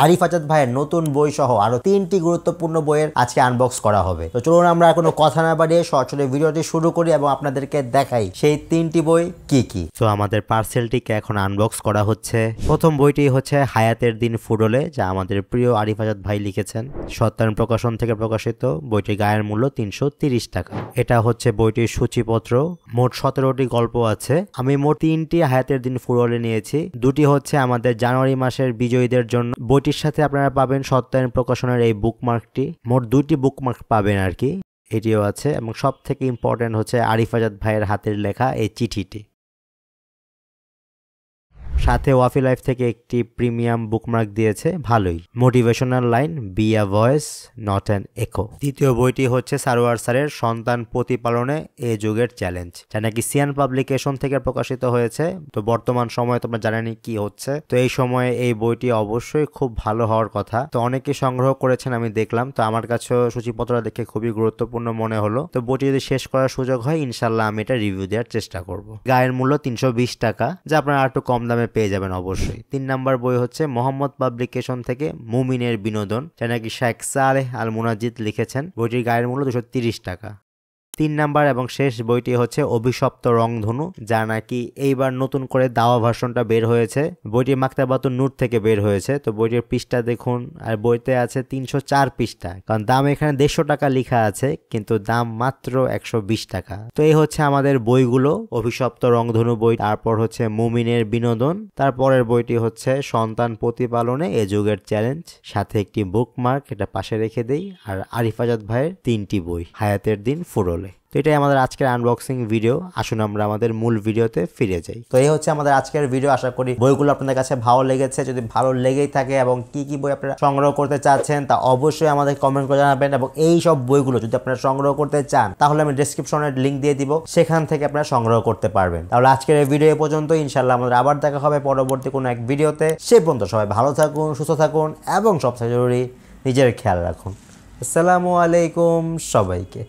আরিফ আজাদ ভাইয়ের নতুন বই সহ আরো 3টি গুরুত্বপূর্ণ বইয়ের আজকে আনবক্স করা হবে। তো চলুন আমরা কোনো কথা না বাড়িয়ে সরাসরি ভিডিওটি শুরু করি এবং আপনাদেরকে দেখাই সেই 3টি বই কি কি। তো আমাদের পার্সেলটিকে এখন আনবক্স করা হচ্ছে। প্রথম বইটি হচ্ছে হায়াতের দিন ফুরোলে, যা আমাদের প্রিয় আরিফ আজাদ ভাই লিখেছেন। সত্যায়ন প্রকাশন থেকে প্রকাশিত। বইটির গায়ের মূল্য 330 টাকা। এটা হচ্ছে বইটির সূচিপত্র। মোট 17টি গল্প আছে। আমি মোট 3টি হায়াতের দিন ফুরোলে নিয়েছি। দুটি হচ্ছে আমাদের জানুয়ারি মাসের বিজয়ীদের জন্য। বইটির সাথে আপনারা পাবেন সত্যায়ন প্রকাশনের এই বুকমার্কটি। মোট 2টি বুকমার্ক পাবেন আর কি, এটিও আছে। এবং সব থেকে ইম্পর্টেন্ট হচ্ছে আরিফ আজাদ ভাইয়ের হাতের লেখা এই চিঠিটি। সাথে ওয়াফি লাইফ থেকে একটি প্রিমিয়াম বুকমার্ক দিয়েছে, ভালোই। Motivational line, be a voice not an echo. দ্বিতীয় বইটি হচ্ছে সারোয়ার স্যারের সন্তান প্রতিপালনে এ যুগের চ্যালেঞ্জ, যা নাকি সিয়ান পাবলিকেশন থেকে প্রকাশিত হয়েছে। তো বর্তমান সময়ে তোমরা জানেনি কি হচ্ছে, তো এই সময়ে এই বইটি অবশ্যই খুব ভালো হওয়ার কথা। তো অনেকে সংগ্রহ করেছেন আমি দেখলাম, তো আমার কাছে সূচিপত্র দেখে খুবই গুরুত্বপূর্ণ মনে হলো। তো বইটি যদি শেষ করার সুযোগ হয় ইনশাল্লাহ আমি এটা রিভিউ দেওয়ার চেষ্টা করব। গায়ের মূল্য 320 টাকা, যা আপনারা একটু কম দামে পেয়ে যাবেন অবশ্যই। 3 নাম্বার বই হচ্ছে মোহাম্মদ পাবলিকেশন থেকে মুমিনের বিনোদন, যা নাকি শেখ সালেহ আল মুনাজিদ লিখেছেন। বইটির গায়ের মূল্য 230 টাকা। 3 নাম্বার এবং শেষ বইটি হচ্ছে অভিশপ্ত রংধনু, যা নাকি এইবার নতুন করে দাওয়া ভার্সনটা বের হয়েছে। বইটি মাকতাবাতুন নূর থেকে বের হয়েছে। তো বইটির পৃষ্ঠা দেখুন, আর বইতে আছে 304 পৃষ্ঠা, কারণ দাম এখানে 150 টাকা লেখা আছে, কিন্তু দাম মাত্র 120 টাকা। তো এই হচ্ছে আমাদের বইগুলো। অভিশপ্ত রংধনু বই, তারপর হচ্ছে মুমিনের বিনোদন, তারপরের বইটি হচ্ছে সন্তান প্রতিপালনে এ যুগের চ্যালেঞ্জ, সাথে একটি বুকমার্ক, এটা পাশে রেখে দেই। আর আরিফ আজাদ ভাইয়ের 3টি বই হায়াতের দিন ফুরোলে। তো এটাই আমাদের আজকের আনবক্সিং ভিডিও। আসুন আমরা আমাদের মূল ভিডিওতে ফিরে যাই। তো এই হচ্ছে আমাদের আজকের ভিডিও। আশা করি বইগুলো আপনাদের কাছে ভালো লেগেছে। যদি ভালো লেগেই থাকে এবং কি কি বই আপনারা সংগ্রহ করতে চাচ্ছেন তা অবশ্যই আমাদের কমেন্ট করে জানাবেন। এবং এই সব বইগুলো যদি আপনারা সংগ্রহ করতে চান তাহলে আমি ডেসক্রিপশনের লিঙ্ক দিয়ে দিব, সেখান থেকে আপনারা সংগ্রহ করতে পারবেন। তাহলে আজকের এই ভিডিও পর্যন্ত। ইনশাল্লাহ আমাদের আবার দেখা হবে পরবর্তী কোনো এক ভিডিওতে। সে পর্যন্ত সবাই ভালো থাকুন, সুস্থ থাকুন এবং সবচেয়ে জরুরি নিজের খেয়াল রাখুন। আসসালামু আলাইকুম সবাইকে।